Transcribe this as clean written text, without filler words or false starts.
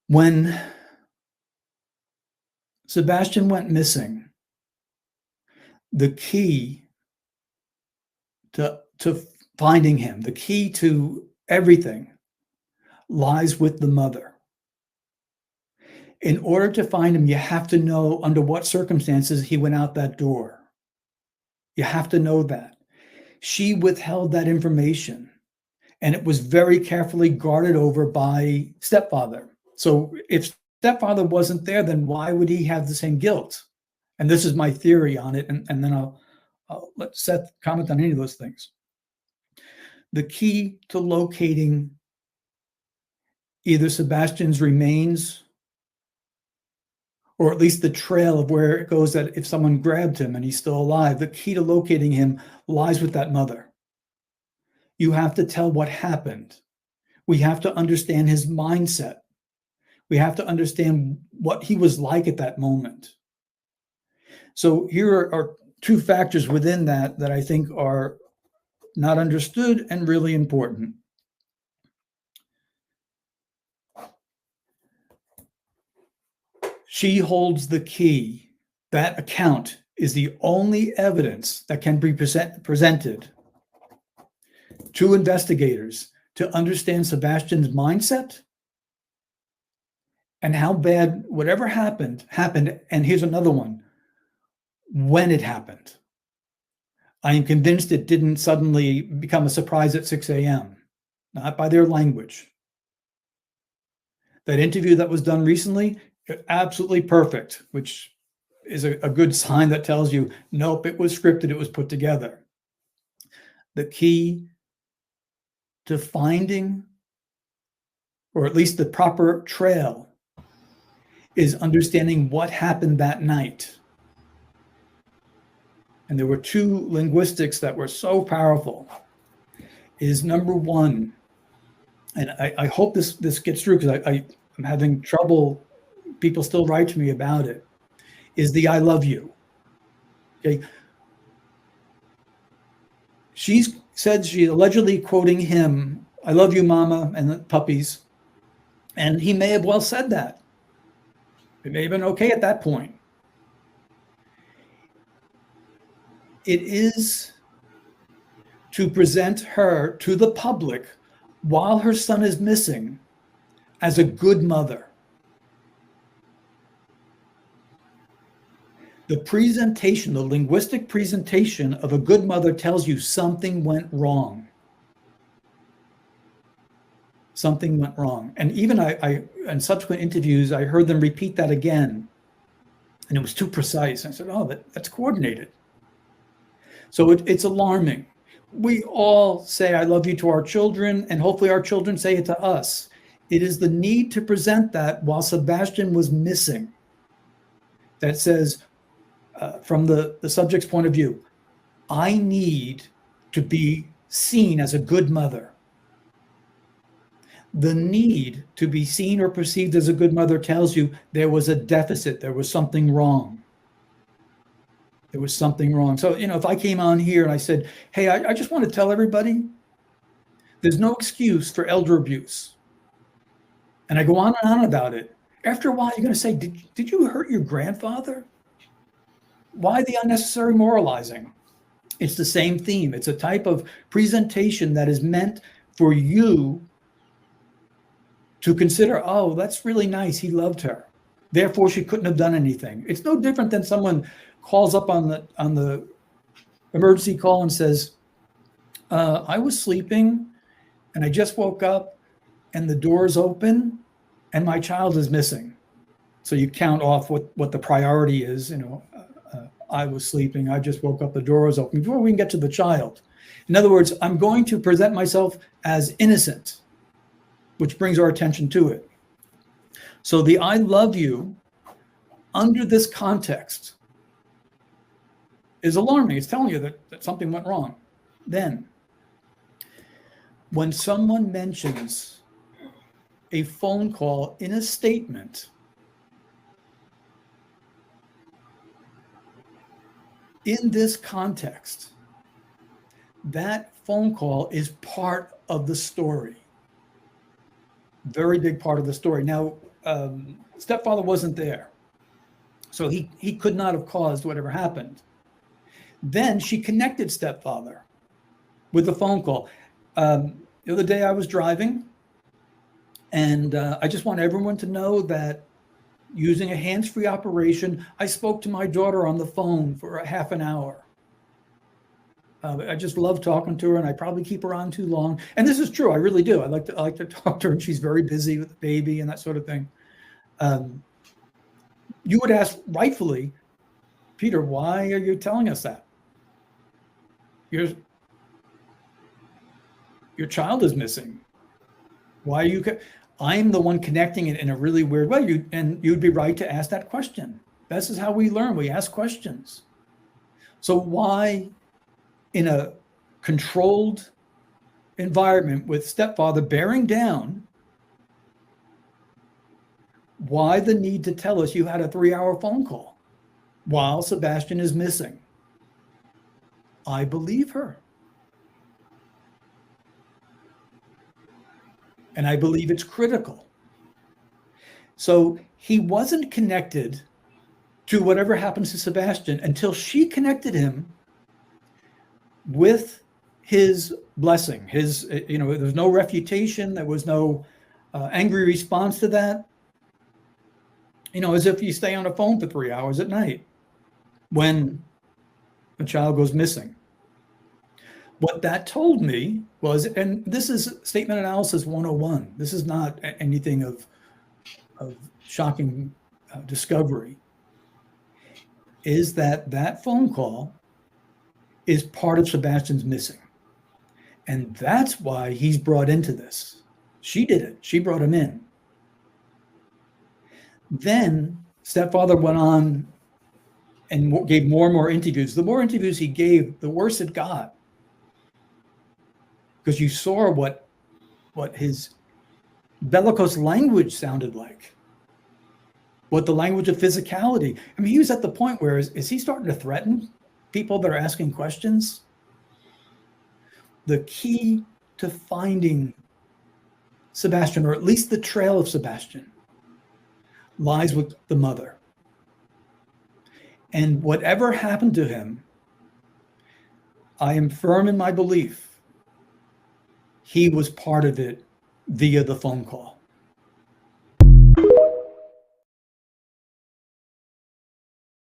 When Sebastian went missing, the key to finding him, the key to everything lies with the mother. In order to find him, you have to know under what circumstances he went out that door. You have to know that. She withheld that information, and it was very carefully guarded over by stepfather. So if stepfather wasn't there, then why would he have the same guilt? And this is my theory on it, and then I'll let Seth comment on any of those things. The key to locating either Sebastian's remains or at least the trail of where it goes, that if someone grabbed him and he's still alive, the key to locating him lies with that mother. You have to tell what happened. We have to understand his mindset. We have to understand what he was like at that moment. So here are two factors within that I think are not understood and really important. She holds the key. That account is the only evidence that can be presented to investigators to understand Sebastian's mindset and how bad whatever happened. And here's another one: when it happened. I am convinced it didn't suddenly become a surprise at 6 a.m., not by their language. That interview that was done recently, absolutely perfect, which is a good sign that tells you, nope, it was scripted, it was put together. The key to finding, or at least the proper trail, is understanding what happened that night. And there were two linguistics that were so powerful. Is number one, and I hope this gets through because I'm having trouble, people still write to me about it, is the I love you. Okay. She's said, she's allegedly quoting him, I love you, mama, and the puppies. And he may have well said that. It may have been okay at that point. It is to present her to the public while her son is missing as a good mother. The presentation, the linguistic presentation of a good mother tells you something went wrong. Something went wrong. And even I in subsequent interviews, I heard them repeat that again. And it was too precise. I said, oh, that's coordinated. So it's alarming. We all say, I love you to our children, and hopefully our children say it to us. It is the need to present that while Sebastian was missing that says, from the subject's point of view, I need to be seen as a good mother. The need to be seen or perceived as a good mother tells you there was a deficit, there was something wrong. There was something wrong. So, if I came on here and I said, hey, I just want to tell everybody, there's no excuse for elder abuse. And I go on and on about it. After a while, you're going to say, did you hurt your grandfather? Why the unnecessary moralizing? It's the same theme. It's a type of presentation that is meant for you to consider, oh, that's really nice. He loved her. Therefore, she couldn't have done anything. It's no different than someone calls up on the emergency call and says, I was sleeping and I just woke up and the door's open and my child is missing. So you count off what the priority is. I was sleeping, I just woke up, the door was open, before we can get to the child. In other words, I'm going to present myself as innocent, which brings our attention to it. So the I love you under this context is alarming. It's telling you that something went wrong. Then, when someone mentions a phone call in a statement, in this context, that phone call is part of the story. Very big part of the story. Now, Stepfather wasn't there. So he could not have caused whatever happened. Then she connected stepfather with a phone call. The other day I was driving, and I just want everyone to know that using a hands-free operation, I spoke to my daughter on the phone for a half an hour. I just love talking to her, and I probably keep her on too long. And this is true, I really do. I like to talk to her, and she's very busy with the baby and that sort of thing. You would ask rightfully, Peter, why are you telling us that? Your child is missing. Why are you? I'm the one connecting it in a really weird way. You'd be right to ask that question. This is how we learn. We ask questions. So why, in a controlled environment with stepfather bearing down, why the need to tell us you had a 3-hour phone call while Sebastian is missing? I believe her. And I believe it's critical. So he wasn't connected to whatever happens to Sebastian until she connected him with his blessing. There was no refutation. There was no angry response to that. As if you stay on the phone for 3 hours at night when a child goes missing. What that told me was, and this is statement analysis 101. This is not anything of shocking discovery, is that phone call is part of Sebastian's missing. And that's why he's brought into this. She did it. She brought him in. Then stepfather went on and gave more and more interviews. The more interviews he gave, the worse it got. Because you saw what his bellicose language sounded like, what the language of physicality. I mean, he was at the point where is he starting to threaten people that are asking questions? The key to finding Sebastian, or at least the trail of Sebastian, lies with the mother. And whatever happened to him, I am firm in my belief he was part of it via the phone call.